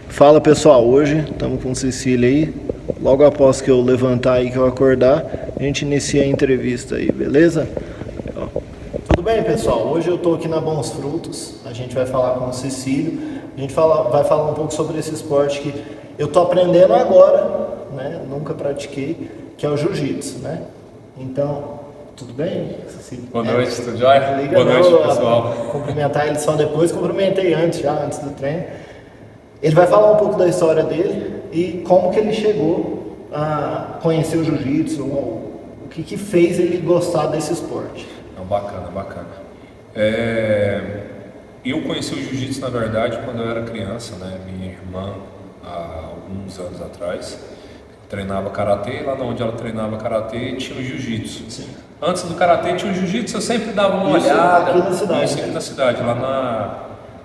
Fala pessoal, hoje estamos com Cecília aí. Logo após que eu levantar e que eu acordar, a gente inicia a entrevista aí, beleza? Tudo bem pessoal, hoje eu estou aqui na Bons Frutos, a gente vai falar com o Cecílio, a gente vai falar um pouco sobre esse esporte que eu estou aprendendo agora, né? Nunca pratiquei, que é o jiu-jitsu, né? Então, tudo bem, Cecílio? Boa noite, tudo jóia? Boa noite, pessoal. Cumprimentar ele só depois, cumprimentei antes do treino. Ele vai falar um pouco da história dele e como que ele chegou a conhecer o jiu-jitsu, o que fez ele gostar desse esporte. Não, bacana. Eu conheci o jiu-jitsu, na verdade, quando eu era criança, né? Minha irmã, há alguns anos atrás, treinava karatê. Lá onde ela treinava karatê tinha o jiu-jitsu. Antes do karatê tinha o jiu-jitsu, eu sempre dava uma olhada. Aqui na cidade. Isso aqui na cidade, lá na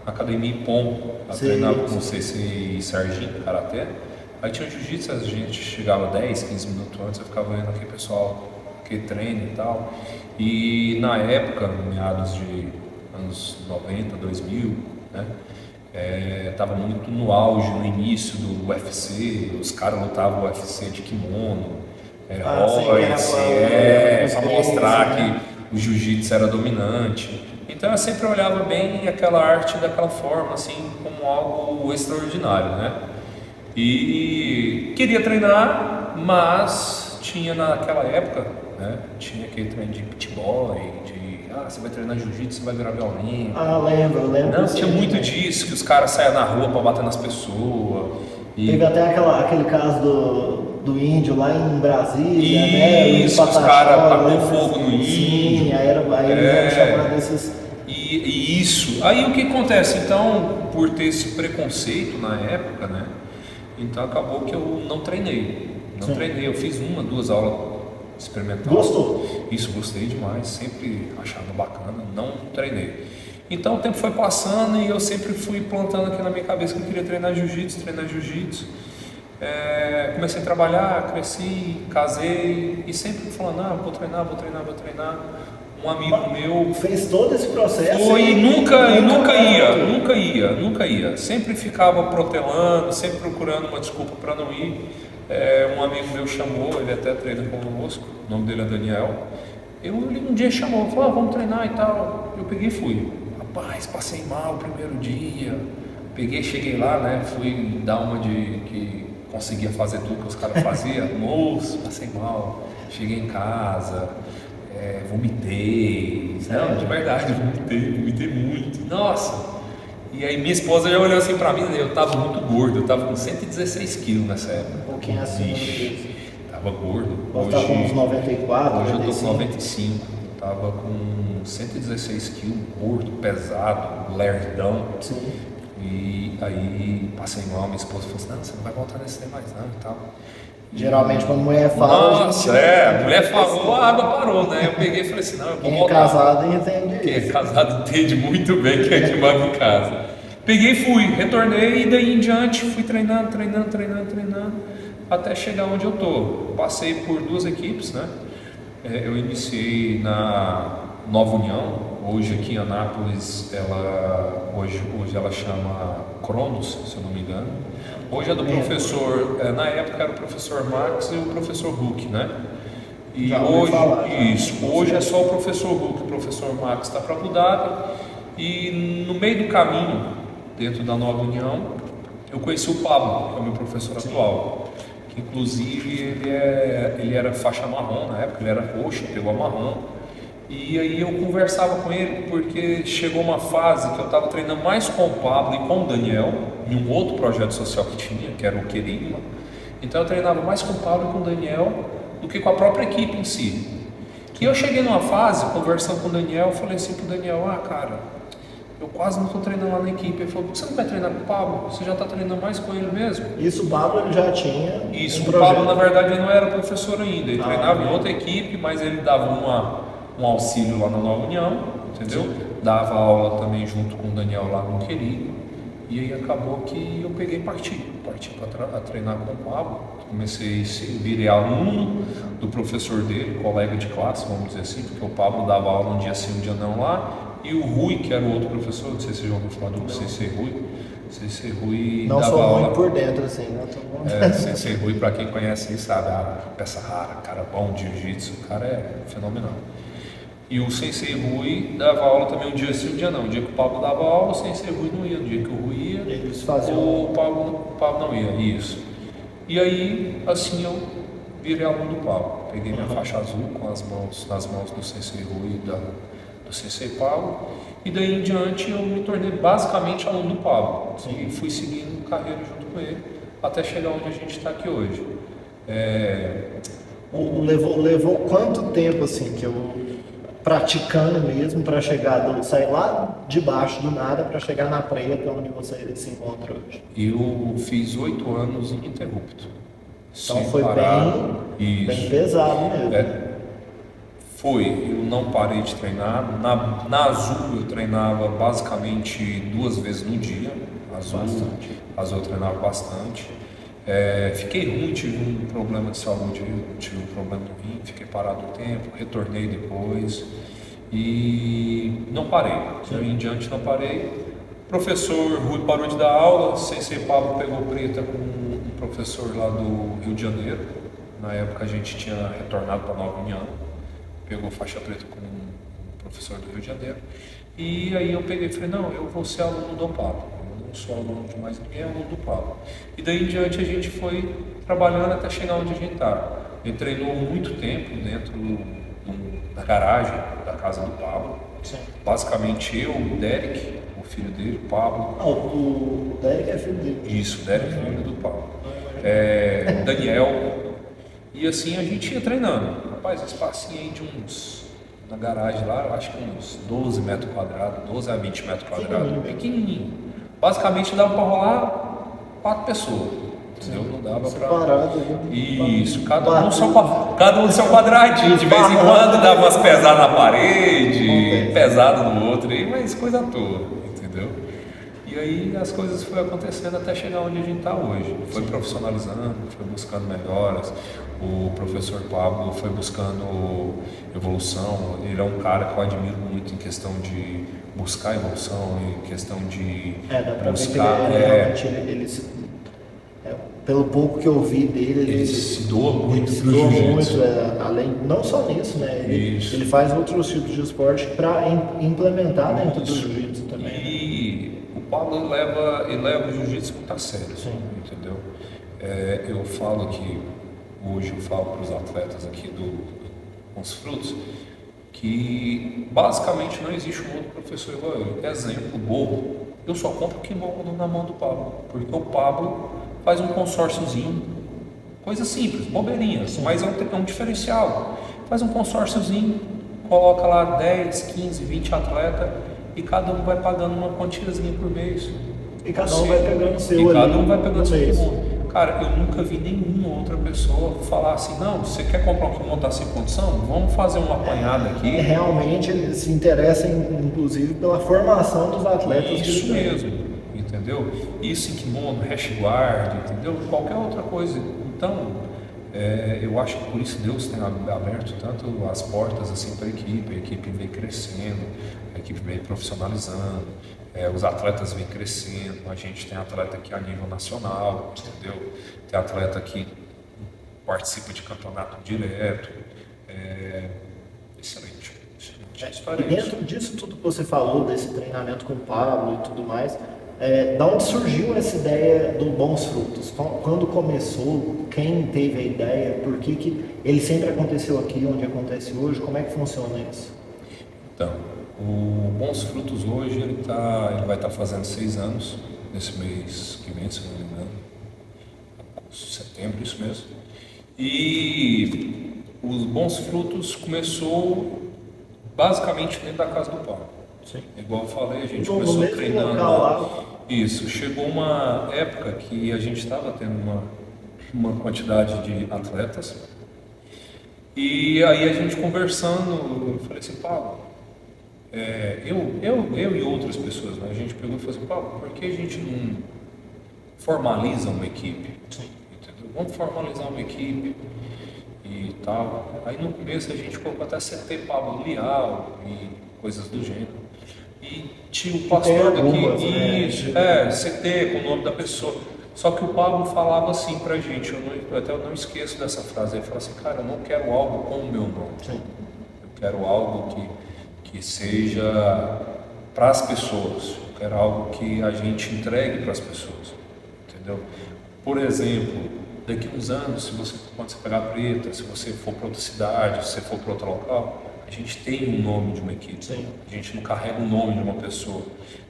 Academia Ipom. Ela treinava com vocês e Serginho, karatê. Aí tinha o jiu-jitsu, a gente chegava 10, 15 minutos antes, eu ficava vendo aquele pessoal que treina e tal. E na época, meados de anos 90, 2000, né? Tava muito no auge, no início do UFC, os caras lutavam o UFC de kimono, para mostrar que o jiu-jitsu era dominante. Então eu sempre olhava bem aquela arte daquela forma, assim, como algo extraordinário, né? E queria treinar, mas tinha naquela época, né? Tinha aquele treino de pit boy, você vai treinar jiu-jitsu, você vai virar violino. Lembro. Não, tinha muito disso, que os caras saiam na rua pra bater nas pessoas. Teve até aquele caso do índio lá em Brasília, né? Isso, os caras tacou fogo no índio. Sim, aí eles eram chamados desses... E isso. Aí o que acontece? Então, por ter esse preconceito na época, né? Então acabou que eu não treinei. Eu fiz 1, 2 aulas experimentais. Gostou? Isso, gostei demais, sempre achava bacana, não treinei. Então o tempo foi passando e eu sempre fui plantando aqui na minha cabeça que eu queria treinar jiu-jitsu. Comecei a trabalhar, cresci, casei e sempre falando, vou treinar. Um amigo meu fez todo esse processo e nunca ia. Sempre ficava protelando, sempre procurando uma desculpa para não ir. Um amigo meu chamou, ele até treina conosco, o nome dele é Daniel. Ele um dia chamou, falou, vamos treinar e tal. Eu peguei e fui. Rapaz, passei mal o primeiro dia. Cheguei lá, né? Fui dar uma de que conseguia fazer tudo que os caras faziam. Moço, passei mal. Cheguei em casa, vomitei. Não, de verdade, vomitei muito. Nossa! E aí minha esposa já olhou assim pra mim, eu tava muito gordo, eu tava com 116 quilos nessa época. Um pouquinho acima disso. Tava gordo. Hoje tá com uns 94, hoje eu tô com 95. Tava com 116 quilos, gordo, pesado, lerdão. Sim. E aí passei mal, minha esposa falou assim, não, você não vai voltar nesse tempo mais não e tal. Geralmente quando a mulher fala... a mulher falou, a água parou, né? Eu peguei e falei assim, não, eu vou voltar. Quem é casado entende Quem é casado entende muito bem quem é que manda em casa. Peguei e fui, retornei e daí em diante fui treinando, até chegar onde eu tô. Passei por 2 equipes, né? Eu iniciei na Nova União, hoje aqui em Anápolis, hoje ela chama Cronos, se eu não me engano. Hoje é do professor, na época era o professor Max e o professor Huck, né? E hoje é só o professor Huck, o professor Max está para Abu Dhabi. E no meio do caminho, dentro da Nova União, eu conheci o Pablo, que é o meu professor atual. Que inclusive ele era faixa marrom na época, ele era roxo, pegou a marrom. E aí eu conversava com ele porque chegou uma fase que eu estava treinando mais com o Pablo e com o Daniel, em um outro projeto social que tinha, que era o Querigma. Então eu treinava mais com o Pablo e com o Daniel do que com a própria equipe em si. E eu cheguei numa fase, conversando com o Daniel, eu falei assim pro Daniel, cara, eu quase não estou treinando lá na equipe. Ele falou, por que você não vai treinar com o Pablo? Você já está treinando mais com ele mesmo? Isso, o Pablo ele já tinha o Pablo na verdade ele não era professor ainda, ele treinava em outra equipe, mas ele dava um auxílio lá na Nova União, entendeu? Sim. Dava aula também junto com o Daniel lá no Querido. E aí acabou que eu peguei e parti para treinar com o Pablo. Comecei a virei aluno do professor dele, colega de classe, vamos dizer assim, porque o Pablo dava aula um dia sim, um dia não lá, e o Rui, que era o outro professor, não sei se você já ouviu falar do Sensei Rui. Sensei Rui Não dava sou aula. muito por dentro, assim, né? Sensei Rui, para quem conhece aí, sabe, a peça rara, cara bom de jiu-jitsu, o cara é fenomenal. E o Sensei Rui dava aula também um dia sim, um dia não. Um dia que o Pablo dava aula, o Sensei Rui não ia. Um dia que o Rui ia, Eles faziam. o Pablo não ia. Isso. E aí, assim eu virei aluno do Pablo. Peguei minha faixa azul com as mãos, nas mãos do Sensei Rui e do Sensei Pablo. E daí em diante eu me tornei basicamente aluno do Pablo. E fui seguindo carreira junto com ele até chegar onde a gente está aqui hoje. Levou quanto tempo, assim, que eu praticando mesmo para sair lá de baixo do nada para chegar na preta onde você se encontra hoje? Eu fiz 8 anos ininterrupto. Então foi bem pesado mesmo. Foi, eu não parei de treinar. Na Azul eu treinava basicamente 2 vezes no dia. Azul eu treinava bastante. Fiquei ruim, tive um problema de saúde, tive um problema no rim, fiquei parado um tempo, retornei depois e não parei. Daí em diante não parei. O professor Rui parou de dar aula, Sensei Pablo pegou preta com um professor lá do Rio de Janeiro. Na época a gente tinha retornado para Nova União, pegou faixa preta com um professor do Rio de Janeiro. E aí eu peguei e falei, não, eu vou ser aluno do Pablo. Não sou aluno de mais ninguém, é aluno do Pablo. E daí em diante a gente foi trabalhando até chegar onde a gente está. Ele treinou muito tempo dentro da garagem da casa do Pablo. Sim. Basicamente eu, o Derek, o filho dele, o Pablo. O Derek é filho dele. Isso, o Derek é filho do Pablo. O Daniel. E assim a gente ia treinando. Rapaz, um espacinho aí de na garagem lá, eu acho que uns 12 metros quadrados, 12 a 20 metros quadrados, pequenininho. Basicamente dava para rolar 4 pessoas, entendeu? Não dava para... Isso, cada um no seu quadradinho, de vez em quando dava umas pesadas na parede, pesado no outro, mas coisa toda, entendeu? E aí as coisas foram acontecendo até chegar onde a gente está hoje. Foi profissionalizando, foi buscando melhoras. O professor Pablo foi buscando evolução. Ele é um cara que eu admiro muito em questão de buscar evolução, em questão de dá pra buscar. Ver que ele pelo pouco que eu vi dele, ele se doa muito pro jiu-jitsu. Além, não só nisso, né? Ele faz outros tipos de esporte para implementar dentro do jiu-jitsu também. E o Pablo ele leva o jiu-jitsu muito a sério, entendeu? Eu falo que hoje eu falo para os atletas aqui com os frutos que basicamente não existe um outro professor igual ele. Exemplo bobo, eu só compro kimono na mão do Pablo, porque o Pablo faz um consórciozinho, coisa simples, bobeirinha, mas é um diferencial. Faz um consórciozinho, coloca lá 10, 15, 20 atletas e cada um vai pagando uma quantiazinha por mês. E cada um vai pegando o seu. E cada um vai pegando o seu kimono. Cara, eu nunca vi nenhuma outra pessoa falar assim, não, você quer comprar um kimono, tá sem condição? Vamos fazer uma apanhada aqui. Realmente ele se interessa, inclusive, pela formação dos atletas. Isso mesmo, entendeu? Isso em kimono, hash guard, entendeu? Qualquer outra coisa. Então, eu acho que por isso Deus tem aberto tanto as portas assim para a equipe vem crescendo, a equipe vem profissionalizando. Os atletas vêm crescendo, a gente tem atleta aqui a nível nacional, entendeu? Tem atleta que participa de campeonato direto. Excelente. E dentro disso tudo que você falou, desse treinamento com o Pablo e tudo mais, da onde surgiu essa ideia do Bons Frutos? Quando começou? Quem teve a ideia? Por que ele sempre aconteceu aqui, onde acontece hoje? Como é que funciona isso? Então, o Bons Frutos hoje ele vai estar fazendo 6 anos nesse mês que vem, se não me engano, setembro, isso mesmo. E os Bons Frutos começou basicamente dentro da casa do Paulo. Sim. Igual eu falei, a gente começou treinando lá. Isso, chegou uma época que a gente estava tendo uma quantidade de atletas e aí a gente conversando, eu falei assim, Paulo, eu e outras pessoas, né? A gente pegou e falou assim, Paulo, por que a gente não formaliza uma equipe? Sim. Entendeu? Vamos formalizar uma equipe e tal. Aí no começo a gente colocou até CT Pablo Leal e coisas do gênero. E tinha o pastor algumas, daqui, né? isso, CT, com o nome da pessoa. Só que o Pablo falava assim pra gente, eu não esqueço dessa frase, ele falou assim, cara, eu não quero algo com o meu nome. Sim. Eu quero algo que seja para as pessoas, eu quero algo que a gente entregue para as pessoas, entendeu? Por exemplo, daqui uns anos, quando você pegar a Preta, se você for para outra cidade, se você for para outro local, a gente tem um nome de uma equipe. Sim. A gente não carrega o nome de uma pessoa.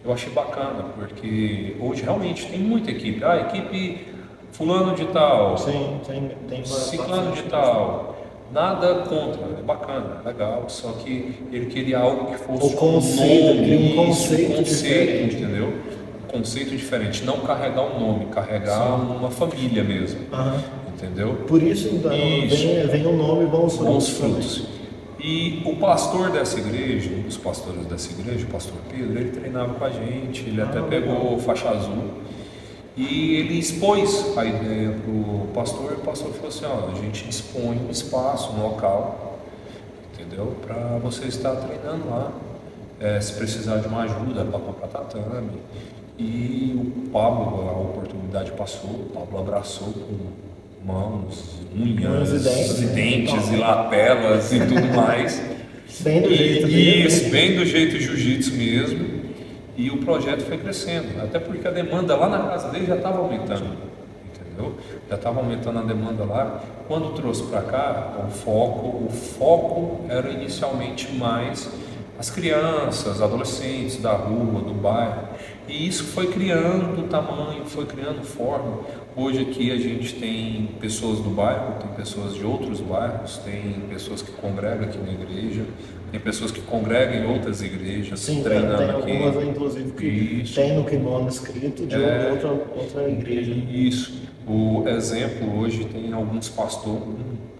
Eu achei bacana, porque hoje realmente tem muita equipe. Equipe fulano de tal, Sim, tem ciclano de bastante. tal. Nada contra, é bacana, é legal, só que ele queria algo que fosse O conceito, um ele queria um nome, conceito diferente. entendeu? Um conceito diferente, não carregar um nome, carregar uma família mesmo, Aham. entendeu? Por isso, então, vem o nome Bons Frutos. Bons frutos. E o pastor dessa igreja, um dos pastores dessa igreja, o pastor Pedro, ele treinava com a gente, ele até pegou faixa azul. E ele expôs a ideia para o pastor, e o pastor falou assim, a gente dispõe um espaço, um local, entendeu? Para você estar treinando lá, se precisar de uma ajuda para comprar tatame. E o Pablo, a oportunidade passou, o Pablo abraçou com mãos, unhas, Unhas e dentes e lapelas e tudo mais. Bem do jeito Isso, bem do jeito jiu-jitsu mesmo. E o projeto foi crescendo, até porque a demanda lá na casa dele já estava aumentando, entendeu? Já estava aumentando a demanda lá. Quando trouxe para cá, o foco era inicialmente mais as crianças, adolescentes da rua, do bairro. E isso foi criando tamanho, foi criando forma. Hoje aqui a gente tem pessoas do bairro, tem pessoas de outros bairros, tem pessoas que congregam aqui na igreja, tem pessoas que congregam em outras igrejas, Sim, treinando tem aqui. algumas, inclusive, que tem no kimono escrito de outra igreja. Isso. O exemplo, hoje tem alguns pastores,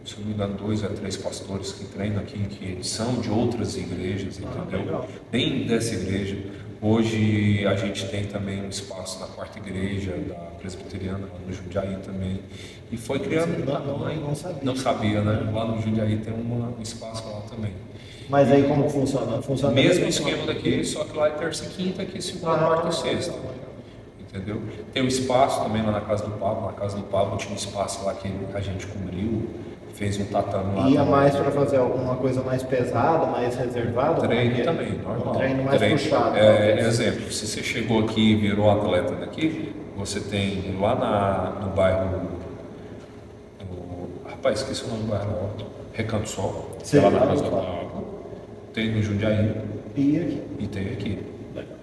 se não me engano, 2 a 3 pastores que treinam aqui, que são de outras igrejas, entendeu? Legal. Nem dessa igreja. Hoje a gente tem também um espaço na quarta igreja da presbiteriana, lá no Jundiaí também. E foi criando Não sabia. Não sabia, né? Lá no Jundiaí tem um espaço lá também. Mas aí como funciona? Funciona Mesmo da mesma esquema forma. daqui, só que lá é terça e quinta, aqui é segunda, quarta e sexta. Entendeu? Tem um espaço também lá na casa do Pablo. Na casa do Pablo tinha um espaço lá que a gente cobriu, fez um tatame lá. Ia mais para fazer alguma coisa mais pesada, mais reservada? Treino também, normal. Um treino mais puxado. Exemplo, se você chegou aqui e virou atleta daqui, você tem lá no bairro. Rapaz, esqueci o nome do bairro lá. Recanto Sol. Sim, lá na lá casa no do Pablo. Tem no Jundiaí E aqui. e tem aqui.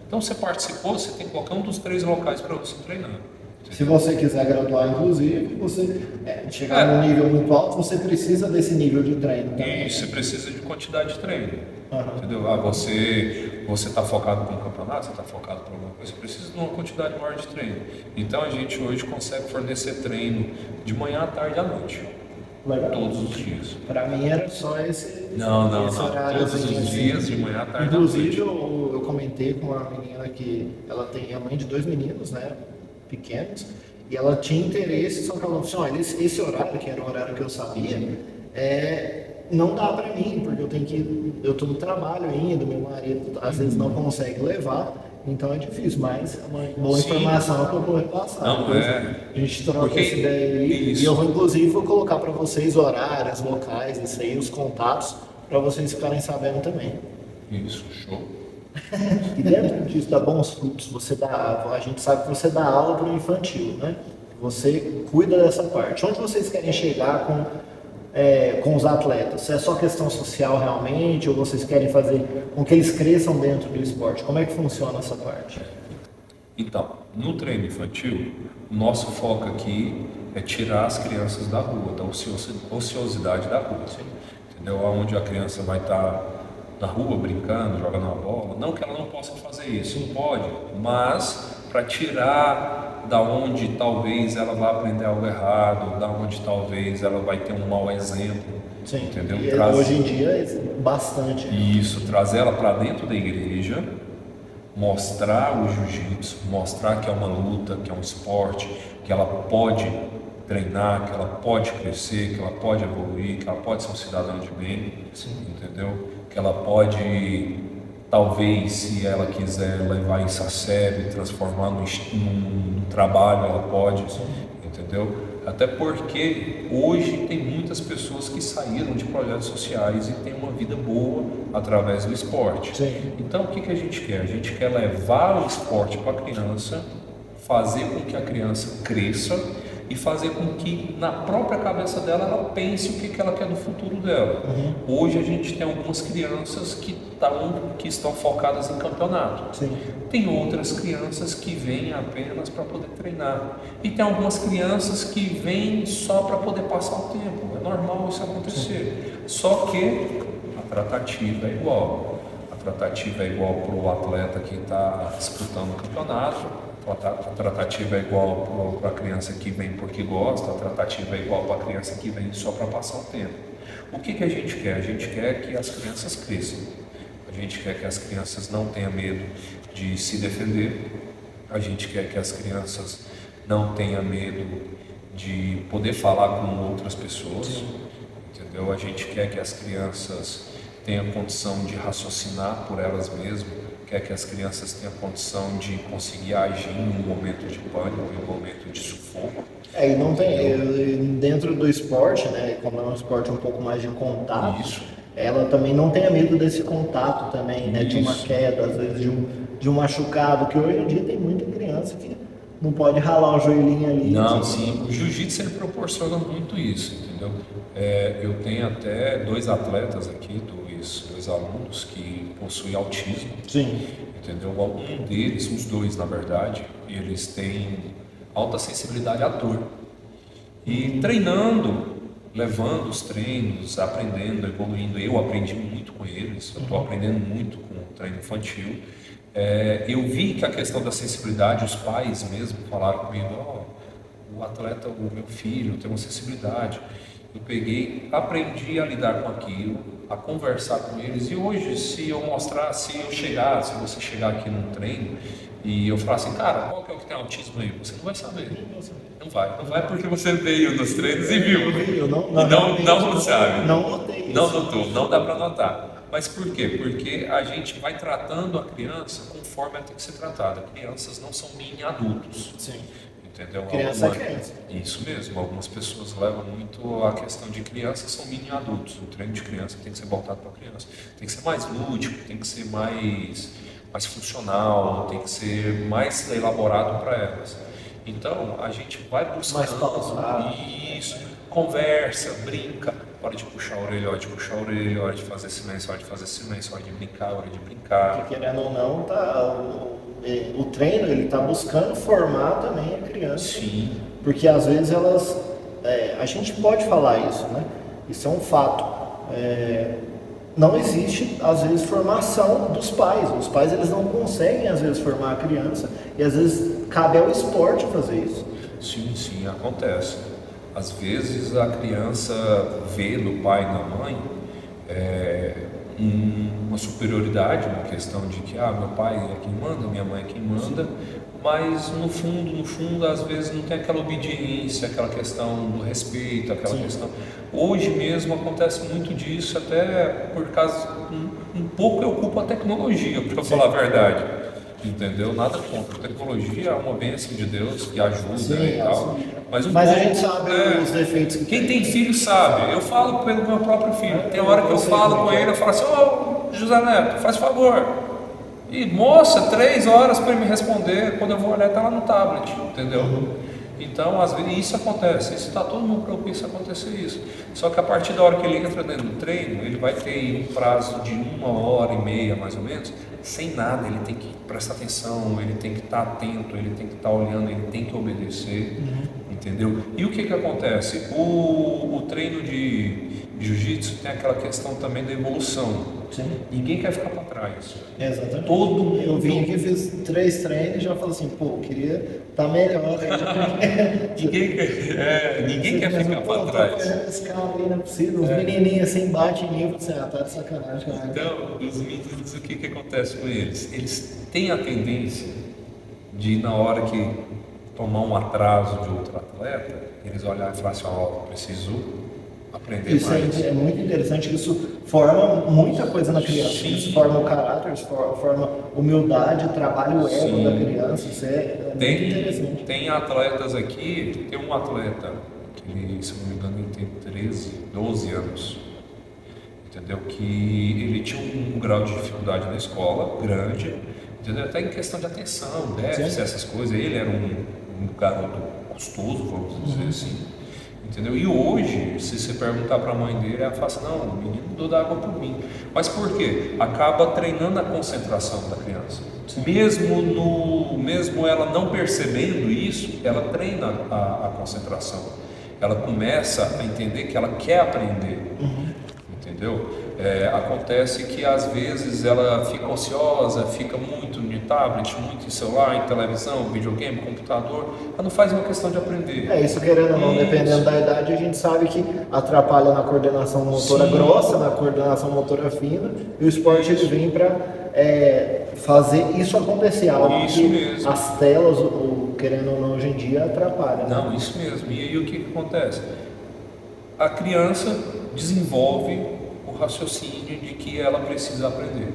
Então você participou, você tem qualquer um dos 3 locais para você treinar. Se você quiser graduar, inclusive, você chegar num nível muito alto, você precisa desse nível de treino. Né? E você precisa de quantidade de treino. Uhum. Entendeu? Você está focado para um campeonato, você está focado para alguma coisa, você precisa de uma quantidade maior de treino. Então a gente hoje consegue fornecer treino de manhã à tarde e à noite. Legal. Todos os dias. Para mim era só esse Não. horário. Todos os dias, de manhã à tarde e à Inclusive, noite. eu comentei com uma menina que ela tem a mãe de 2 meninos, né, pequenos, e ela tinha interesse, só que ela falou assim, olha, esse horário, que era o horário que eu sabia, não dá para mim, porque eu tô no trabalho ainda, meu marido às vezes não consegue levar, então é difícil, mas é uma boa informação que eu vou repassar. Não, A gente troca porque essa ideia aí, isso. e eu inclusive vou colocar para vocês horários, locais, isso aí, os contatos, para vocês ficarem sabendo também. Isso, show. E dentro disso da Bons Frutos, a gente sabe que você dá aula para o infantil, né? Você cuida dessa parte. Onde vocês querem chegar com os atletas? Se é só questão social realmente, ou vocês querem fazer com que eles cresçam dentro do esporte? Como é que funciona essa parte? Então, no treino infantil, o nosso foco aqui é tirar as crianças da rua, da ociosidade da rua. Entendeu? Onde a criança vai estar na rua brincando, jogando uma bola. Não que ela não possa fazer isso, não pode, mas para tirar da onde talvez ela vá aprender algo errado, da onde talvez ela vai ter um mau exemplo. Sim, entendeu? E hoje em dia é bastante. Isso, trazer ela para dentro da igreja, mostrar o jiu-jitsu, mostrar que é uma luta, que é um esporte, que ela pode treinar, que ela pode crescer, que ela pode evoluir, que ela pode ser um cidadão de bem, entendeu? Que ela pode Talvez, se ela quiser levar isso a sério e transformar num trabalho, ela pode, entendeu? Até porque hoje tem muitas pessoas que saíram de projetos sociais e têm uma vida boa através do esporte. Sim. Então, o que a gente quer? A gente quer levar o esporte para a criança, fazer com que a criança cresça e fazer com que na própria cabeça dela ela pense o que ela quer do futuro dela. Hoje a gente tem algumas crianças que estão focadas em campeonato. Sim. Tem outras crianças que vêm apenas para poder treinar. E tem algumas crianças que vêm só para poder passar o tempo. É normal isso acontecer. Só que a tratativa é igual. A tratativa é igual para o atleta que está disputando o campeonato. A tratativa é igual para a criança que vem porque gosta, a tratativa é igual para a criança que vem só para passar o tempo. O que a gente quer? A gente quer que as crianças cresçam. A gente quer que as crianças não tenham medo de se defender. A gente quer que as crianças não tenham medo de poder falar com outras pessoas. Entendeu? A gente quer que as crianças tenham condição de raciocinar por elas mesmas. Quer que as crianças tenham condição de conseguir agir em um momento de pânico, em um momento de sufoco. E não tem, dentro do esporte, né, como é um esporte um pouco mais de contato, ela também não tenha medo desse contato também, né, de uma queda, às vezes de um machucado, que hoje em dia tem muita criança que não pode ralar o joelhinho ali. Não, sim, o jiu-jitsu ele proporciona muito isso, entendeu? Eu tenho até 2 atletas aqui, dois alunos que possuem autismo. Sim. Entendeu? Um deles, os 2 na verdade, eles têm alta sensibilidade à dor. E treinando, levando os treinos, aprendendo, evoluindo, eu aprendi muito com eles, eu estou aprendendo muito com o treino infantil. Eu vi que a questão da sensibilidade, os pais mesmo falaram comigo, o atleta, o meu filho tem uma sensibilidade. Eu peguei, aprendi a lidar com aquilo, a conversar com eles, e hoje se você chegar aqui num treino e eu falar assim, cara, qual que é o que tem autismo aí? Você não vai saber. Não vai porque você veio nos treinos e viu. Não sabe. Não notei isso. Não notou, não dá para notar. Mas por quê? Porque a gente vai tratando a criança conforme ela tem que ser tratada. Crianças não são mini adultos. Sim. Entendeu? Criança é criança. Isso mesmo, algumas pessoas levam muito a questão de crianças são mini adultos. O treino de criança tem que ser voltado para criança. Tem que ser mais lúdico, tem que ser mais funcional, tem que ser mais elaborado para elas. Então, a gente vai buscando mais pausado. Isso, conversa, brinca, hora de puxar a orelha, hora de puxar a orelha, hora de fazer silêncio, hora de fazer silêncio, hora de brincar, hora de brincar. Porque querendo ou não, o treino ele está buscando formar também a criança. Sim. Porque às vezes elas, a gente pode falar isso, né? Isso é um fato. Não existe às vezes formação dos pais. Os pais eles não conseguem às vezes formar a criança e às vezes cabe ao esporte fazer isso. Sim, acontece. Às vezes a criança vê no pai e na mãe uma superioridade, uma questão de que meu pai é quem manda, minha mãe é quem manda, mas no fundo, às vezes não tem aquela obediência, aquela questão do respeito, aquela questão. Hoje mesmo acontece muito disso, até por causa, um pouco eu culpo a tecnologia, para falar a verdade. Entendeu? Nada contra. A tecnologia é uma bênção de Deus que ajuda e tal. Mas a gente sabe os defeitos que quem tem filho sabe. Eu falo pelo meu próprio filho. Tem hora que eu falo com ele, eu falo assim, José Neto, faz favor. E moça, 3 horas para ele me responder. Quando eu vou olhar, tá lá no tablet, entendeu? Então, às vezes, isso acontece. Isso está todo mundo propício a acontecer isso. Só que a partir da hora que ele entra dentro do treino, ele vai ter um prazo de 1h30, mais ou menos, sem nada. Ele tem que prestar atenção, ele tem que estar atento, ele tem que estar olhando, ele tem que obedecer, entendeu? E o que acontece? O treino de jiu-jitsu tem aquela questão também da evolução. Sim. Ninguém quer ficar para trás. Exatamente. Todo mundo. Eu vim aqui, fiz 3 treinos e já falei assim, queria estar melhor. Ninguém quer ficar para trás. Esse cara aí não é possível. Os menininhos assim batem em mim e falam assim, tá de sacanagem. Então, os meninos, o que acontece com eles? Eles têm a tendência de, na hora que tomar um atraso de outro atleta, eles olharem e falar assim, preciso aprender Isso mais. é muito interessante, isso forma muita coisa na criança. Sim. Isso forma o caráter, isso forma humildade, trabalha o ego Sim. da criança. Isso é muito interessante. Tem atletas aqui, tem um atleta que ele, se não me engano, ele tem 13, 12 anos. Entendeu? Que ele tinha um grau de dificuldade na escola grande, entendeu? Até em questão de atenção, déficit, essas coisas. Ele era um garoto custoso, vamos dizer assim. Entendeu? E hoje, se você perguntar para a mãe dele, ela fala assim, não, o menino mudou da água por mim. Mas por quê? Acaba treinando a concentração da criança. Mesmo ela não percebendo isso, ela treina a concentração. Ela começa a entender que ela quer aprender. Entendeu? Acontece que às vezes ela fica ociosa, fica muito em tablet, muito em celular, em televisão, videogame, computador. Ela não faz uma questão de aprender. Isso querendo ou não, Isso. dependendo da idade, a gente sabe que atrapalha na coordenação motora Sim. grossa, na coordenação motora fina, e o esporte ele vem para fazer isso acontecer, algo Isso que mesmo. as telas, querendo ou não, hoje em dia atrapalham. Não, isso mesmo. E aí o que acontece? A criança desenvolve o raciocínio de que ela precisa aprender.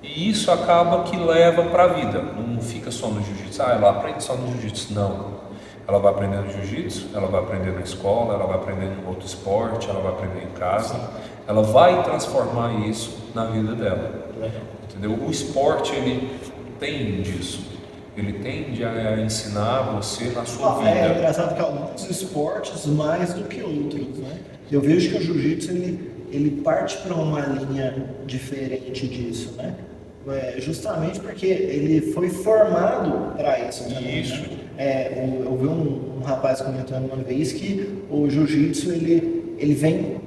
E isso acaba que leva para a vida. Não fica só no jiu-jitsu. Ela aprende só no jiu-jitsu. Não. Ela vai aprender no jiu-jitsu, ela vai aprender na escola, ela vai aprender em outro esporte, ela vai aprender em casa. Ela vai transformar isso na vida dela. Entendeu? O esporte, ele tem disso. Ele tende a ensinar você na sua vida. É engraçado que alguns esportes mais do que outros, né? Eu vejo que o jiu-jitsu ele parte para uma linha diferente disso, né? Justamente porque ele foi formado para isso. Isso. Eu vi um rapaz comentando uma vez que o jiu-jitsu ele vem,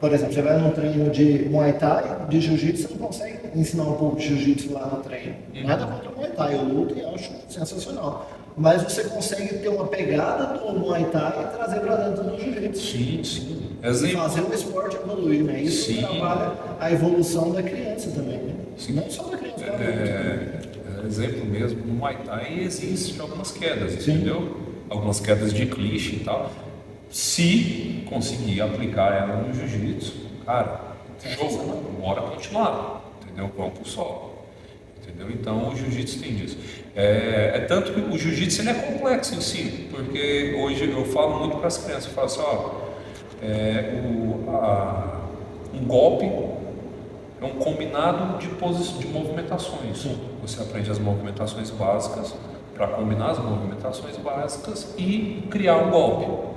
por exemplo, você vai num treino de Muay Thai, de jiu-jitsu, você não consegue ensinar um pouco de jiu-jitsu lá no treino. Nada contra o Muay Thai, eu luto e acho sensacional. Mas você consegue ter uma pegada do Muay Thai e trazer para dentro do jiu-jitsu. Sim, sim. E fazer o esporte evoluir, né? Isso Sim. trabalha a evolução da criança também, né? Sim. Não só da criança, da adulto. Exemplo mesmo, no Muay Thai existe algumas quedas, Sim. entendeu? Algumas quedas de clinch e tal. Se conseguir aplicar ela no jiu-jitsu, cara, jogo, bora continuar, entendeu? Vamos pro solo, entendeu? Então o jiu-jitsu tem disso. Tanto que o jiu-jitsu ele é complexo em si, porque hoje eu falo muito para as crianças, eu falo assim, um golpe é um combinado de movimentações. Sim. Você aprende as movimentações básicas para combinar as movimentações básicas e criar um golpe.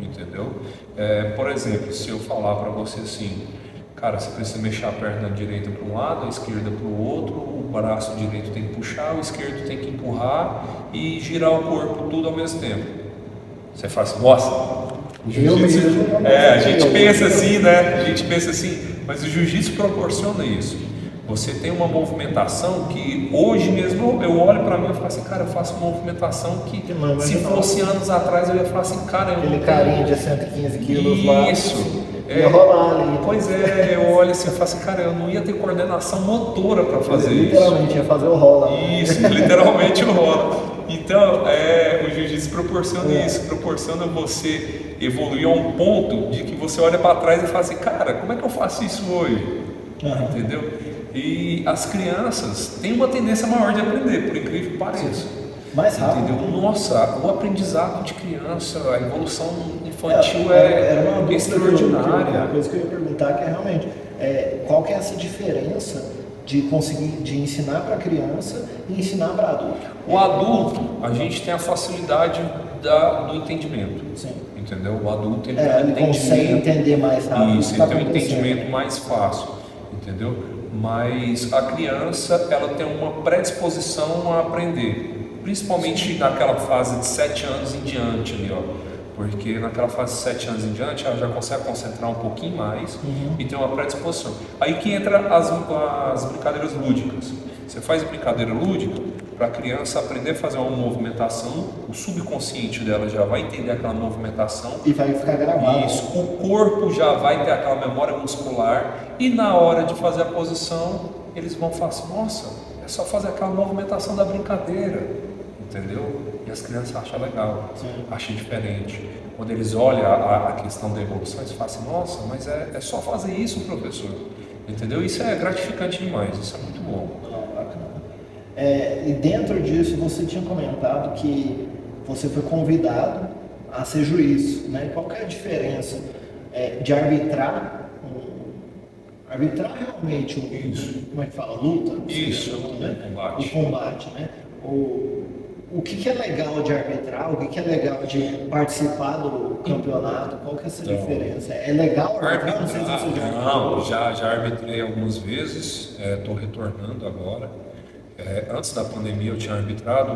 Entendeu? Por exemplo, se eu falar para você assim, cara, você precisa mexer a perna direita para um lado, a esquerda para o outro, o braço direito tem que puxar, o esquerdo tem que empurrar e girar o corpo tudo ao mesmo tempo. Você fala assim, nossa, o jiu-jitsu. A gente pensa assim, né? A gente pensa assim, mas o jiu-jitsu proporciona isso. Você tem uma movimentação que hoje mesmo eu olho para mim e falo assim, cara, eu faço uma movimentação que se fosse anos atrás eu ia falar assim, cara, Aquele carinha de 115 quilos lá. Isso. Ia rolar ali. Pois é, eu olho assim e falo assim, cara, eu não ia ter coordenação motora para fazer isso. Literalmente, ia fazer o rola. Isso, literalmente o rola. Então, o jiu-jitsu proporciona isso, proporciona você evoluir a um ponto de que você olha para trás e fala assim, cara, como é que eu faço isso hoje? Entendeu? E as crianças têm uma tendência maior de aprender, por incrível que pareça. Mais rápido. Entendeu? Nossa, o aprendizado de criança, a evolução infantil é uma dúvida extraordinária. Uma coisa que eu ia perguntar que é realmente qual que é essa diferença de conseguir de ensinar para criança e ensinar para adulto? O adulto, a gente tem a facilidade do entendimento. Sim. Entendeu? O adulto ele tem um Ele consegue entender mais rápido. Isso, ele tem um entendimento mais fácil, entendeu? Mas a criança, ela tem uma predisposição a aprender, principalmente naquela fase de 7 anos em diante ali, ó. Porque naquela fase de 7 anos em diante, ela já consegue concentrar um pouquinho mais e tem uma predisposição. Aí que entra as brincadeiras lúdicas. Você faz brincadeira lúdica para a criança aprender a fazer uma movimentação, o subconsciente dela já vai entender aquela movimentação. E vai ficar gravado. Isso, o corpo já vai ter aquela memória muscular e na hora de fazer a posição, eles vão falar assim, nossa, é só fazer aquela movimentação da brincadeira, entendeu? E as crianças acham legal, Sim. acham diferente. Quando eles olham a questão da evolução, eles falam assim, nossa, mas é só fazer isso, professor, entendeu? Isso é gratificante demais, isso é muito bom. E dentro disso, você tinha comentado que você foi convidado a ser juiz, né? Qual que é a diferença de arbitrar? Arbitrar realmente como é que fala? Luta? Isso, né? combate. O combate, né? O que é legal de arbitrar? O que é legal de participar do campeonato? Qual que é essa diferença? É legal arbitrar? Não sei se você já arbitrei algumas vezes, estou retornando agora. Antes da pandemia eu tinha arbitrado,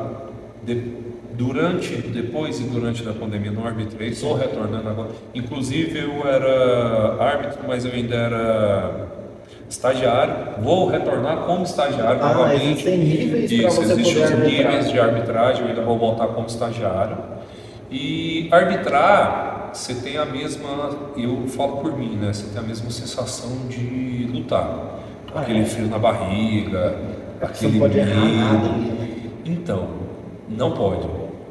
depois e durante da pandemia não arbitrei, estou retornando agora. Inclusive eu era árbitro, mas eu ainda era estagiário, vou retornar como estagiário novamente. Existem níveis para você existem poder os arbitrar. níveis de arbitragem, eu ainda vou voltar como estagiário. E arbitrar, você tem a mesma, eu falo por mim, né? Você tem a mesma sensação de lutar. Aquele frio na barriga, aquele Você não pode medo. errar nada ali, né? Então, não pode.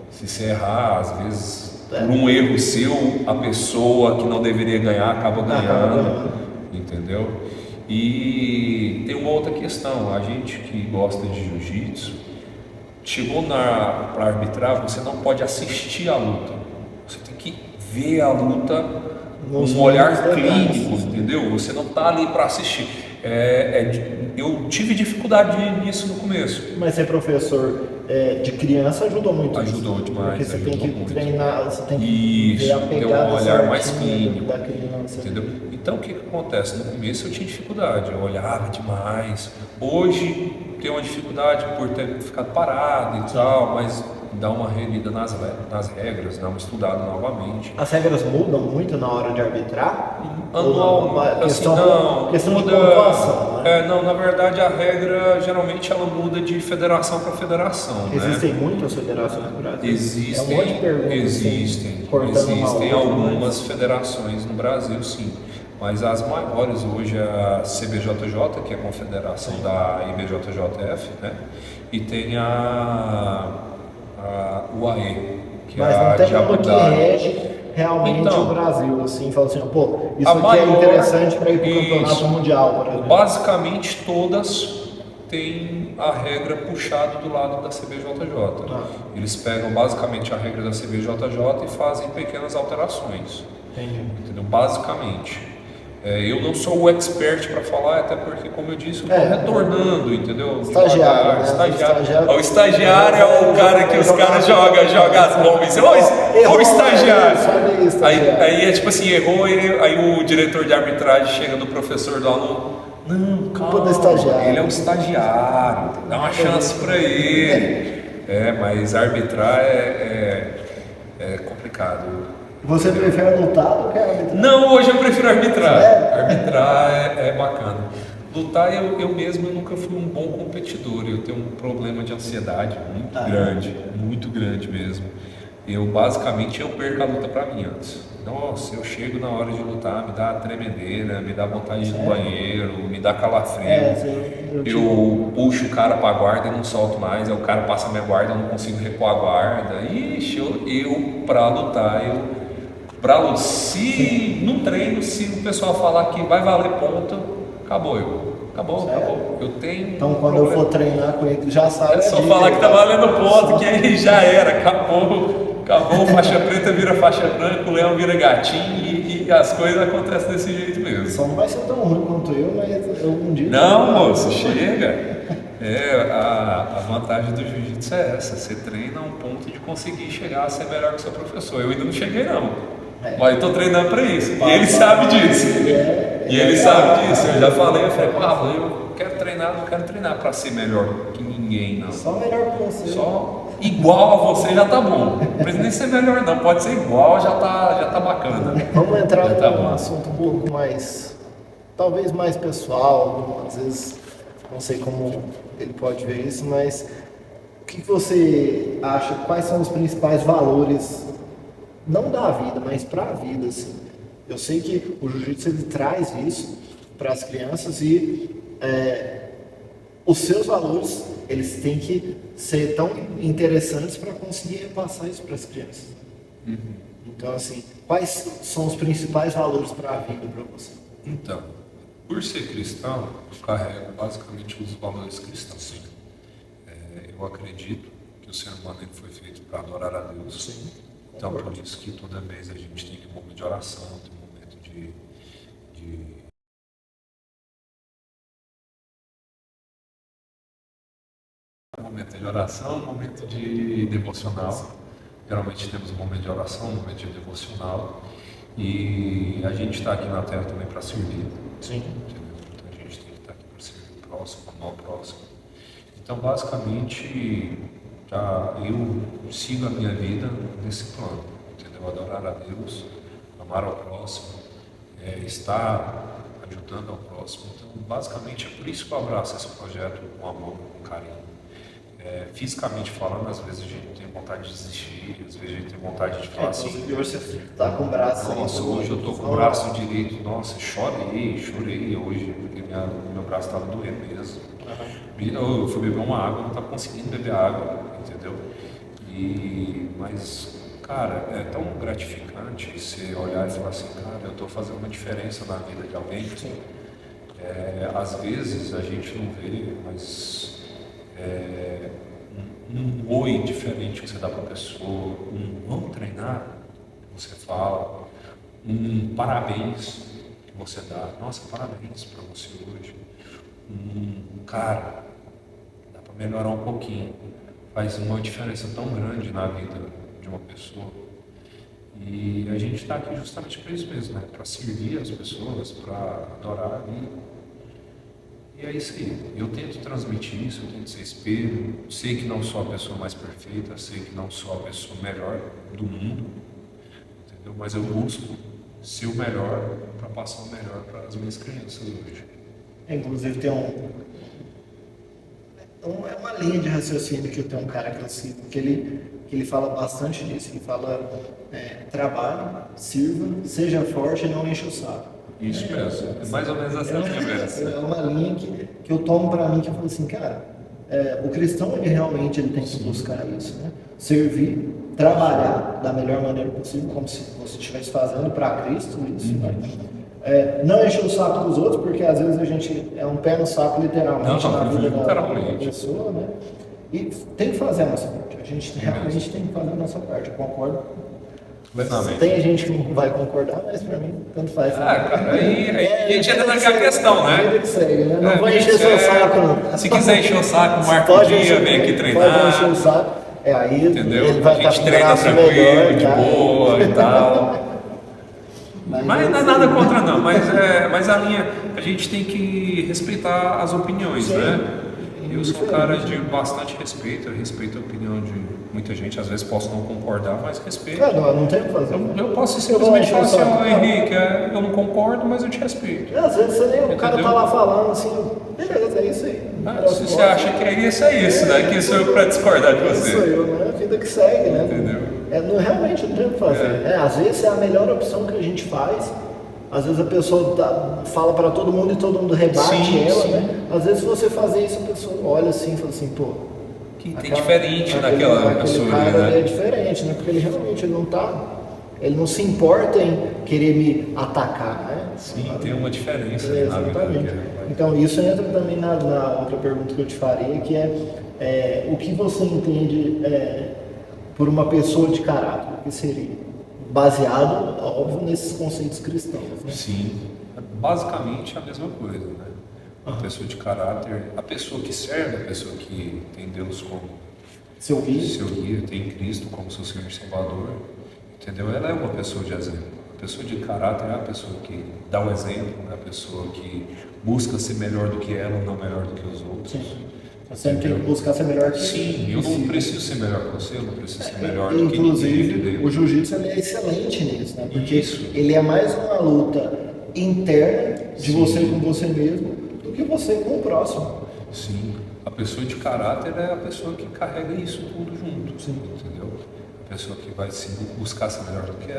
Se você errar, às vezes, por um erro seu, a pessoa que não deveria ganhar acaba ganhando. Entendeu? E tem uma outra questão, a gente que gosta de jiu-jitsu, chegou para arbitrar, você não pode assistir a luta, você tem que ver a luta com um olhar clínico, entendeu? Você não está ali para assistir. Eu tive dificuldade nisso no começo. Mas ser professor de criança ajudou muito. Ajudou demais. Porque você tem que muito. treinar, você tem que ver a ter pegada um olhar mais certinha clínico, da criança. entendeu? Então o que acontece? No começo eu tinha dificuldade, eu olhava demais. Hoje tenho uma dificuldade por ter ficado parado e tal, mas dá uma relida nas regras, dá uma estudada novamente. As regras mudam muito na hora de arbitrar? Anualmente, Questão de pontuação, né? Não, na verdade a regra geralmente ela muda de federação para federação. Existem né? muitas federações no Brasil? Existem, É um monte de perguntas, existem algumas federações no Brasil, sim. Mas as maiores hoje é a CBJJ, que é a confederação da IBJJF, né? E tem a UAE, que Mas é não a tem de uma Abu que Dhabi. rege realmente Então, o Brasil, assim, fala assim, pô, isso a aqui maior, é interessante para ir para o campeonato isso. mundial, por exemplo. Basicamente todas têm a regra puxada do lado da CBJJ. Eles pegam basicamente a regra da CBJJ e fazem pequenas alterações. Entendi. Entendeu? Basicamente. Eu não sou o expert para falar, até porque, como eu disse, eu estou retornando, entendeu? Estagiário, né? Estagiário. O estagiário é o cara que os caras jogam as bombas. Ô, estagiário! Aí é tipo assim, errou, aí o diretor de arbitragem chega do professor do aluno. Não, calma, ele é um estagiário, dá uma chance para ele. Mas arbitrar é complicado. Você prefere lutar do que arbitrar? Não, hoje eu prefiro arbitrar. Arbitrar é bacana. Lutar, eu mesmo nunca fui um bom competidor. Eu tenho um problema de ansiedade muito grande mesmo. Basicamente, eu perco a luta pra mim antes. Nossa, eu chego na hora de lutar, me dá tremedeira, me dá vontade de ir no banheiro, me dá calafrio. Eu puxo o cara pra guarda e não solto mais, aí o cara passa a minha guarda, eu não consigo repor a guarda. Ixi, pra lutar, se no treino, se o pessoal falar que vai valer ponta, acabou. Eu tenho. Então, quando eu for treinar com ele, já sabe. É só falar que tá valendo ponto, que aí já era, acabou, faixa preta vira faixa branca, o leão vira gatinho e as coisas acontecem desse jeito mesmo. Só não vai ser tão ruim quanto eu, mas algum dia. Não, moço, chega. A vantagem do jiu-jitsu é essa, você treina a um ponto de conseguir chegar a ser melhor que o seu professor. Eu ainda não cheguei não. Mas eu tô treinando para isso. E ele sabe disso. Eu já falei, Pablo, eu quero treinar, não quero treinar para ser melhor que ninguém, não. Só melhor que você. Só igual a você já tá bom. Não precisa nem ser melhor, não. Pode ser igual, já tá bacana. Vamos entrar num assunto um pouco mais, talvez mais pessoal, às vezes, não sei como ele pode ver isso, mas o que você acha, quais são os principais valores, não da vida, mas para a vida, assim? Eu sei que o jiu-jitsu ele traz isso para as crianças e os seus valores eles têm que ser tão interessantes para conseguir repassar isso para as crianças. Então, assim, quais são os principais valores para a vida para você? Então, por ser cristão, eu carrego basicamente os valores cristãos. Eu acredito que o ser humano ele foi feito para adorar a Deus. Sim. Então, por isso que toda vez a gente tem um momento de oração, tem um momento de um momento de oração, um momento de devocional. Geralmente temos um momento de oração, um momento de devocional. E a gente está aqui na Terra também para servir. Sim. Entendeu? Então a gente tem que estar aqui para servir o próximo, amar o próximo. Então, basicamente, eu sigo a minha vida nesse plano, entendeu? Adorar a Deus, amar ao próximo, estar ajudando ao próximo. Então, basicamente, é por isso que eu abraço esse projeto com amor, com carinho. Fisicamente falando, às vezes a gente tem vontade de desistir, às vezes a gente tem vontade de falar assim. Hoje você está com o braço aí. Nossa, hoje eu estou com o braço direito, nossa, chorei hoje, porque meu braço estava doendo mesmo. Eu fui beber uma água, não estava conseguindo beber água, entendeu? Mas, cara, é tão gratificante você olhar e falar assim, cara, eu estou fazendo uma diferença na vida de alguém. Às vezes a gente não vê, mas um oi diferente que você dá para a pessoa, vamos treinar, que você fala, parabéns que você dá, nossa, parabéns para você hoje, cara, dá para melhorar um pouquinho, faz uma diferença tão grande na vida de uma pessoa. E a gente está aqui justamente para isso mesmo, né? Para servir as pessoas, para adorar a vida. E é isso aí. Eu tento transmitir isso, eu tento ser espelho. Sei que não sou a pessoa mais perfeita, sei que não sou a pessoa melhor do mundo, entendeu? Mas eu busco ser o melhor para passar o melhor para as minhas crianças hoje. Inclusive tem é uma linha de raciocínio que eu tenho um cara que eu sigo, que ele fala bastante disso. Ele fala, trabalhe, sirva, seja forte e não enche o saco. Isso mesmo, é mais ou menos essa linha. É uma linha que eu tomo para mim, que eu falo assim, cara, o cristão ele realmente tem que buscar isso, né? Servir, trabalhar da melhor maneira possível, como se você estivesse fazendo para Cristo, isso, né? Não encher o saco dos outros, porque às vezes a gente é um pé no saco literalmente na vida da pessoa, né? E tem que fazer a nossa parte, a gente realmente tem que fazer a nossa parte, eu concordo. Tem gente que não vai concordar, mas pra mim, tanto faz. Cara, aí a gente entra naquela questão, né? Né? Não vou encher seu saco, não. Se quiser encher o saco, marca o dia, vem aqui treinar. Pode encher o saco. Aí entendeu? Ele vai a gente treina tranquilo, de boa e tal. Mas não é nada contra não, mas a gente tem que respeitar as opiniões, né? Eu sou um cara de bastante respeito, eu respeito a opinião de muita gente, às vezes posso não concordar, mas respeito. Não tem o que fazer. Eu posso simplesmente falar assim, Henrique, eu não concordo, mas eu te respeito. Às vezes o cara tá lá falando assim, beleza, é isso aí. Se você acha que é isso, né? Quem sou eu para discordar de você? Sou eu, né? A vida que segue, né? Entendeu? Realmente não tem o que fazer. Às vezes é a melhor opção que a gente faz. Às vezes a pessoa fala para todo mundo e todo mundo rebate ela, né? Às vezes se você fazer isso, a pessoa olha assim e fala assim, pô... Que tem diferente naquela pessoa, cara, né? É diferente, né? Porque ele realmente ele não se importa em querer me atacar, né? Sim, tem uma diferença na vida. Então isso entra também na outra pergunta que eu te faria, que o que você entende por uma pessoa de caráter, o que seria? Baseado, óbvio, nesses conceitos cristãos, né? Sim, basicamente a mesma coisa, né? Uma pessoa de caráter, a pessoa que serve, a pessoa que tem Deus como seu guia, tem Cristo como seu Senhor e Salvador, entendeu? Ela é uma pessoa de exemplo. A pessoa de caráter é a pessoa que dá o exemplo, é a pessoa que busca ser melhor do que ela, não melhor do que os outros. Sim. Você sempre tem que buscar ser melhor que Sim, eu não preciso ser melhor que você, eu não preciso ser melhor do que ninguém. Inclusive, o jiu-jitsu é excelente nisso, né? Porque ele é mais uma luta interna de você com você mesmo do que você com o próximo. Sim, a pessoa de caráter é a pessoa que carrega isso tudo junto, entendeu? A pessoa que vai buscar ser melhor do que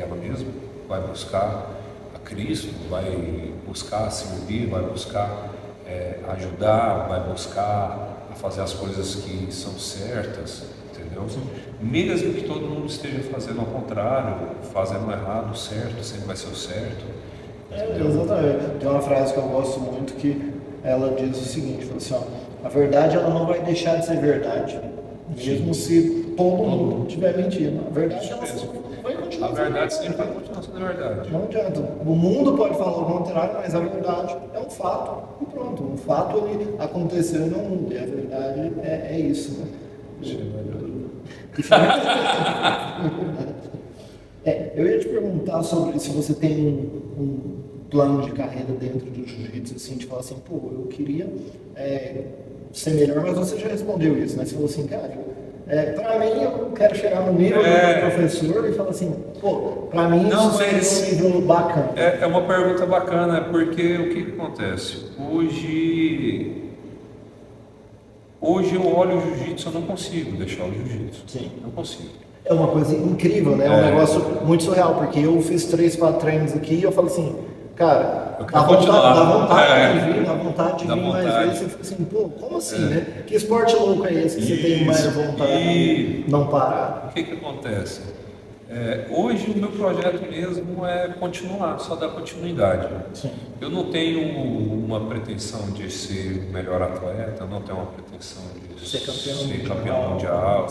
ela mesma, vai buscar a Cristo, vai buscar servir, vai buscar ajudar, vai buscar a fazer as coisas que são certas, entendeu? Mesmo que todo mundo esteja fazendo ao contrário, fazendo errado, o certo sempre vai ser o certo. Exatamente. Tem uma frase que eu gosto muito que ela diz o seguinte, fala assim, ó, a verdade ela não vai deixar de ser verdade, mesmo se todo mundo estiver mentindo. A verdade ela vai continuar. A verdade sempre vai continuar sendo verdade. Não adianta. O mundo pode falar o contrário, mas a verdade é um fato. E pronto, um fato ele aconteceu no mundo. E a verdade é isso, né? Eu ia te perguntar sobre se você tem um plano de carreira dentro do jiu-jitsu, assim, de falar assim, pô, eu queria ser melhor, mas você já respondeu isso, né? Você falou assim, cara, pra mim eu quero chegar no nível do professor e falar assim, pô, pra mim isso seria um nível bacana. É uma pergunta bacana, porque o que acontece? Hoje eu olho o jiu-jitsu, eu não consigo deixar o jiu-jitsu. Sim. Não consigo. É uma coisa incrível, né? É um negócio muito surreal, porque eu fiz 3, 4 treinos aqui e eu falo assim, cara, dá vontade de vir, mas às vezes você fica assim, pô, como assim, né? Que esporte louco é esse que você tem mais vontade de não parar? O que acontece? Hoje o meu projeto mesmo é continuar, só dar continuidade. Sim. Eu não tenho uma pretensão de ser o melhor atleta, não tenho uma pretensão de ser campeão mundial.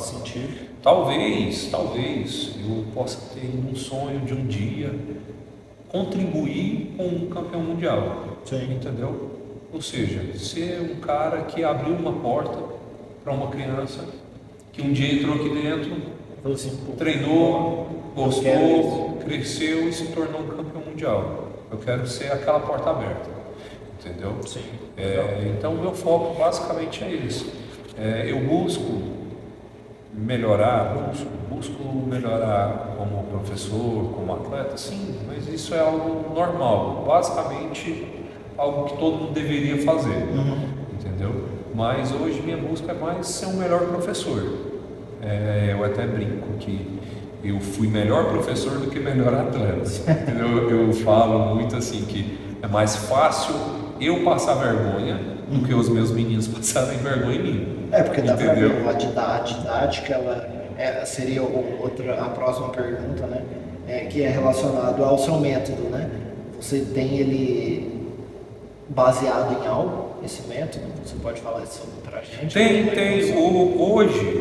Talvez eu possa ter um sonho de um dia contribuir com um campeão mundial. Sim. Entendeu? Ou seja, ser um cara que abriu uma porta para uma criança que um dia entrou aqui dentro, assim, treinou, gostou, cresceu e se tornou um campeão mundial. Eu quero ser aquela porta aberta, entendeu? Sim. Então, o meu foco basicamente é esse. Eu busco melhorar como professor, como atleta, sim, mas isso é algo normal, basicamente algo que todo mundo deveria fazer, entendeu? Mas hoje minha busca é mais ser um melhor professor. Eu até brinco que eu fui melhor professor do que melhor atleta. Eu falo muito assim que é mais fácil eu passar vergonha do que os meus meninos passarem vergonha em mim. Porque dá pra ver a didática, ela seria a próxima pergunta, né? Que é relacionado ao seu método, né? Você tem ele baseado em algo, esse método? Você pode falar isso pra gente? Tem. Hoje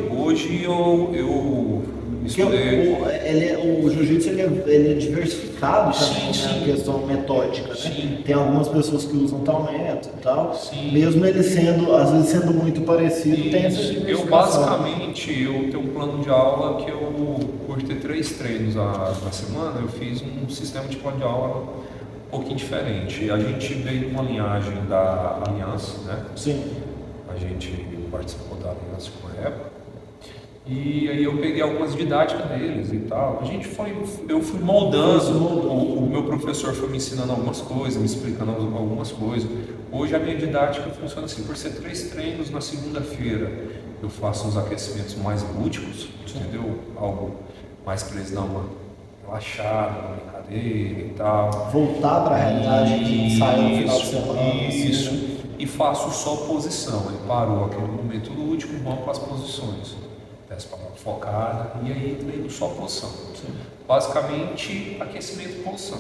eu estudei. O jiu-jitsu ele é diversificado também, sim. Na questão metódica, né? Sim. Tem algumas pessoas que usam tal método e tal. Sim. Mesmo ele às vezes sendo muito parecido, tem essa diversificação. Basicamente, eu tenho um plano de aula que por ter 3 treinos na semana, eu fiz um sistema de plano de aula um pouquinho diferente. A gente veio de uma linhagem da Aliança, né? Sim. A gente participou da Aliança com a época. E aí eu peguei algumas didáticas deles e tal. Eu fui moldando. O meu professor foi me ensinando algumas coisas, me explicando algumas coisas. Hoje a minha didática funciona assim, por ser 3 treinos na segunda-feira, eu faço uns aquecimentos mais lúdicos, entendeu? Algo mais para eles dar uma relaxada, uma brincadeira e tal. Voltar para a realidade que saiu no final de semana. Isso. Né? E faço só posição. Ele parou aquele momento lúdico, vamos para as posições. Desce para uma focada e aí treino só posição. Sim. Basicamente, aquecimento e posição.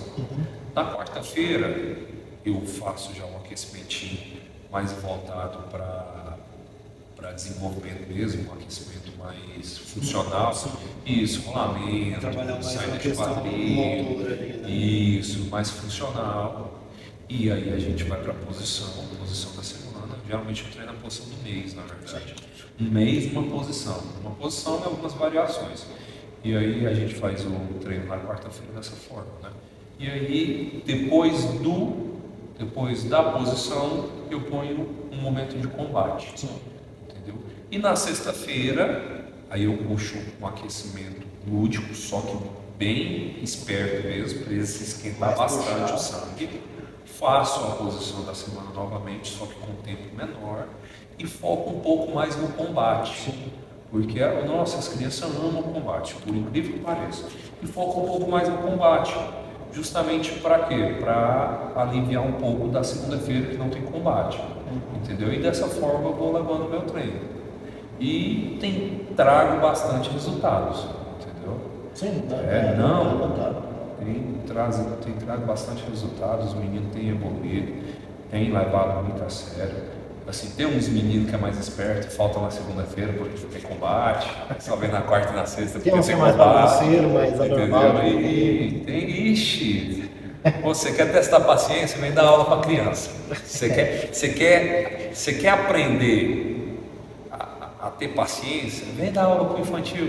Na quarta-feira, eu faço já um aquecimentinho mais voltado para desenvolvimento mesmo, um aquecimento mais funcional. Isso, rolamento, saída de quadrilha, isso, mais funcional. E aí a gente vai para a posição da semana. Geralmente eu treino a posição do mês, na verdade. Um mês, uma posição. Uma posição e algumas variações. E aí a gente faz o treino na quarta-feira dessa forma, né? E aí, depois da posição, eu ponho um momento de combate. Entendeu? E na sexta-feira, aí eu puxo um aquecimento lúdico, só que bem esperto mesmo, para se esquentar bastante o sangue. Faço a posição da semana novamente, só que com um tempo menor. E foco um pouco mais no combate. Porque, as crianças amam o combate, por incrível que pareça. E foco um pouco mais no combate. Justamente para quê? Para aliviar um pouco da segunda-feira que não tem combate. entendeu? E dessa forma eu vou levando o meu treino. E trago bastante resultados, entendeu? Sim, Não. Tem trago bastante resultados, os meninos têm evoluído, têm levado muito a sério. Assim, tem uns meninos que é mais esperto, faltam na segunda-feira porque tem combate, só vem na quarta e na sexta porque tem um tem mais combate, bagunceiro, mais anormal. entendeu? Ixi, você quer testar paciência, vem dar aula para criança. Você quer aprender a ter paciência, vem dar aula para o infantil.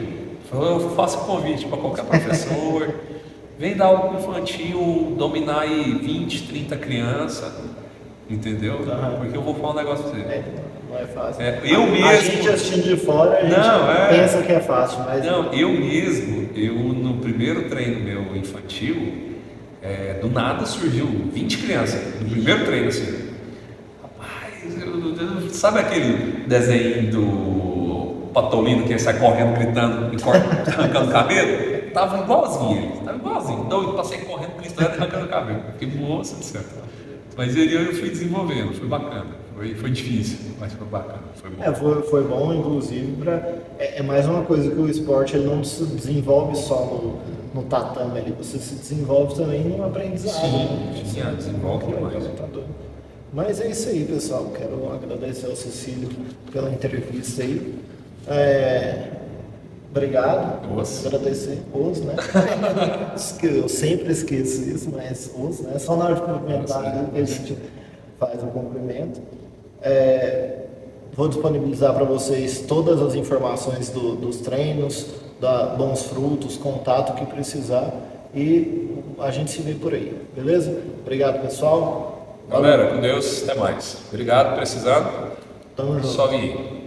Eu faço convite para qualquer professor. Vem dar aula para o infantil, dominar aí 20, 30 crianças, entendeu? Porque eu vou falar um negócio para você. Não é fácil. Eu mesmo. A gente assistindo de fora, a gente pensa que é fácil, mas. Não, eu no primeiro treino meu infantil, do nada surgiu 20 crianças, no primeiro treino assim. Rapaz, sabe aquele desenho do Patolino que ele sai correndo, gritando, arrancando o cabelo? Tava igualzinho ele, Então eu passei correndo, gritando, arrancando o cabelo. Fiquei, moça do céu. Mas eu fui desenvolvendo, foi bacana. Foi difícil, mas foi bacana, foi bom. Foi bom, inclusive, é mais uma coisa que o esporte ele não se desenvolve só no tatame ali, você se desenvolve também no aprendizado. Sim, desenvolve demais. Mas é isso aí, pessoal. Quero agradecer ao Cecílio pela entrevista aí. Obrigado. Agradecer né? Eu sempre esqueço isso, mas né? Só na hora de cumprimentar que a gente faz o cumprimento. Vou disponibilizar para vocês todas as informações dos treinos, Bons Frutos, contato que precisar e a gente se vê por aí, beleza? Obrigado, pessoal. Galera, com Deus, até mais. Obrigado, precisando. Tamo junto. Só vir.